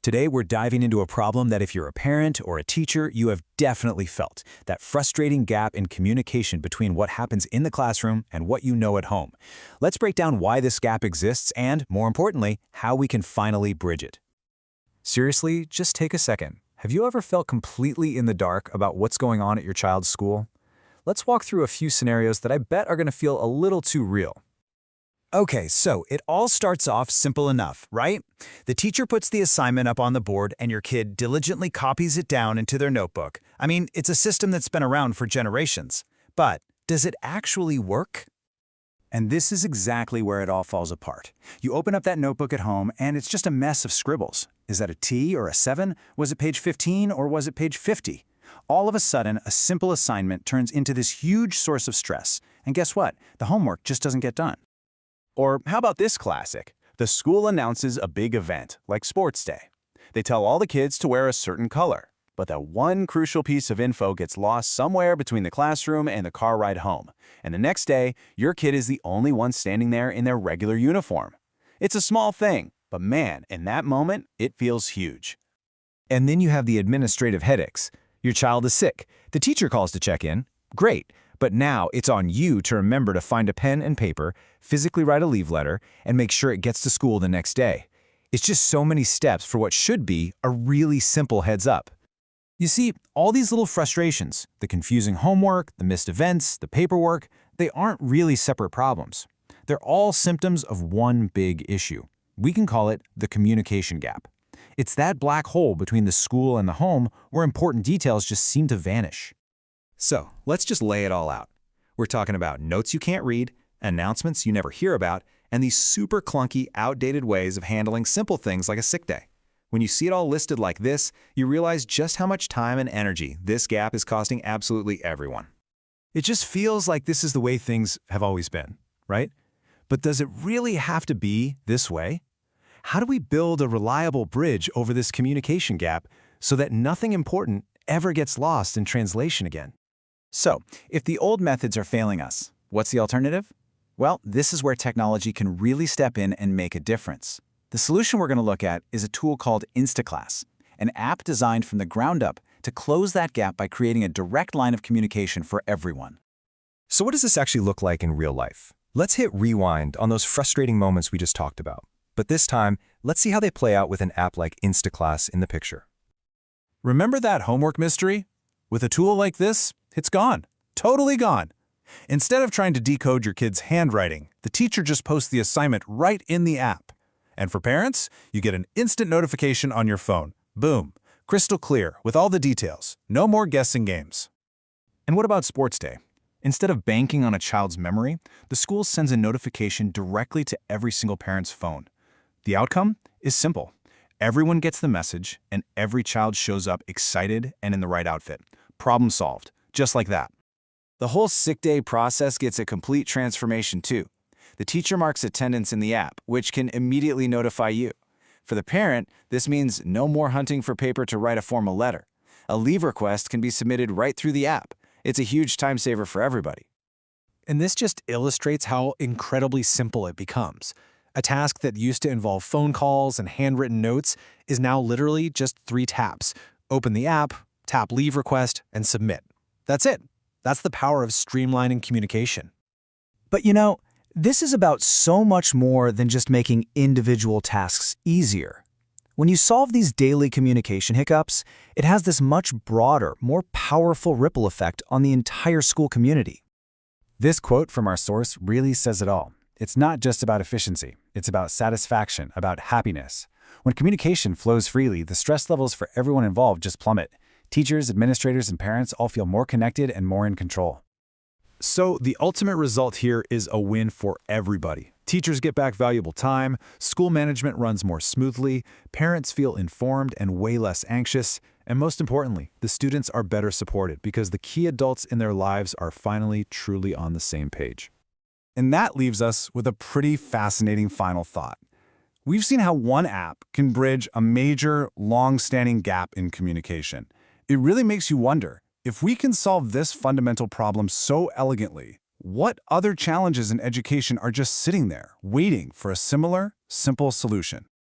Today, we're diving into a problem that if you're a parent or a teacher, you have definitely felt, that frustrating gap in communication between what happens in the classroom and what you know at home. Let's break down why this gap exists and, more importantly, how we can finally bridge it. Seriously, just take a second. Have you ever felt completely in the dark about what's going on at your child's school? Let's walk through a few scenarios that I bet are going to feel a little too real. Okay, so it all starts off simple enough, right? The teacher puts the assignment up on the board and your kid diligently copies it down into their notebook. I mean, it's a system that's been around for generations. But does it actually work? And this is exactly where it all falls apart. You open up that notebook at home and it's just a mess of scribbles. Is that a T or a 7? Was it page 15 or was it page 50? All of a sudden, a simple assignment turns into this huge source of stress. And guess what? The homework just doesn't get done. Or how about this classic? The school announces a big event, like sports day. They tell all the kids to wear a certain color, but that one crucial piece of info gets lost somewhere between the classroom and the car ride home. And the next day, your kid is the only one standing there in their regular uniform. It's a small thing, but man, in that moment, it feels huge. And then you have the administrative headaches. Your child is sick. The teacher calls to check in. Great. But now it's on you to remember to find a pen and paper, physically write a leave letter, and make sure it gets to school the next day. It's just so many steps for what should be a really simple heads up. You see, all these little frustrations, the confusing homework, the missed events, the paperwork, they aren't really separate problems. They're all symptoms of one big issue. We can call it the communication gap. It's that black hole between the school and the home where important details just seem to vanish. So, let's just lay it all out. We're talking about notes you can't read, announcements you never hear about, and these super clunky, outdated ways of handling simple things like a sick day. When you see it all listed like this, you realize just how much time and energy this gap is costing absolutely everyone. It just feels like this is the way things have always been, right? But does it really have to be this way? How do we build a reliable bridge over this communication gap so that nothing important ever gets lost in translation again? So, if the old methods are failing us, what's the alternative? Well, this is where technology can really step in and make a difference. The solution we're going to look at is a tool called InstaClass, an app designed from the ground up to close that gap by creating a direct line of communication for everyone. So what does this actually look like in real life? Let's hit rewind on those frustrating moments we just talked about. But this time, let's see how they play out with an app like InstaClass in the picture. Remember that homework mystery? With a tool like this, it's gone. Totally gone. Instead of trying to decode your kid's handwriting, the teacher just posts the assignment right in the app. And for parents, you get an instant notification on your phone. Boom. Crystal clear, with all the details. No more guessing games. And what about sports day? Instead of banking on a child's memory, the school sends a notification directly to every single parent's phone. The outcome is simple. Everyone gets the message, and every child shows up excited and in the right outfit. Problem solved, just like that. The whole sick day process gets a complete transformation too. The teacher marks attendance in the app, which can immediately notify you. For the parent, this means no more hunting for paper to write a formal letter. A leave request can be submitted right through the app. It's a huge time saver for everybody. And this just illustrates how incredibly simple it becomes. A task that used to involve phone calls and handwritten notes is now literally just 3 taps. Open the app, tap leave request, and submit. That's it. That's the power of streamlining communication. But you know, this is about so much more than just making individual tasks easier. When you solve these daily communication hiccups, it has this much broader, more powerful ripple effect on the entire school community. This quote from our source really says it all. It's not just about efficiency. It's about satisfaction, about happiness. When communication flows freely, the stress levels for everyone involved just plummet. Teachers, administrators, and parents all feel more connected and more in control. So the ultimate result here is a win for everybody. Teachers get back valuable time, school management runs more smoothly, parents feel informed and way less anxious, and most importantly, the students are better supported because the key adults in their lives are finally truly on the same page. And that leaves us with a pretty fascinating final thought. We've seen how one app can bridge a major, long-standing gap in communication. It really makes you wonder, if we can solve this fundamental problem so elegantly, what other challenges in education are just sitting there, waiting for a similar, simple solution?